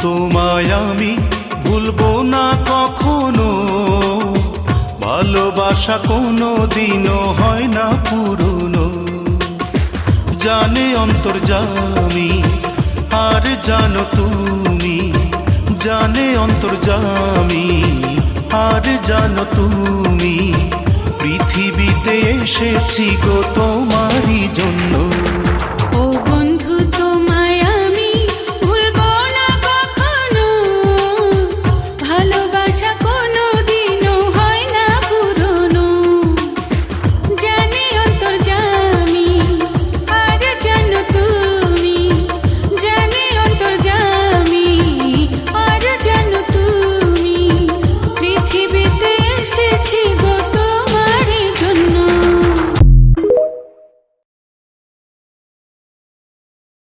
তোমায় আমি ভুলবো না কখনো, ভালোবাসা কোনো দিনও হয় না পুরনো। জানে অন্তর্যামী আর জানো তুমি, জানে অন্তর্যামী আর জানো তুমি, পৃথিবীতে এসেছি গো তোমারই জন্য।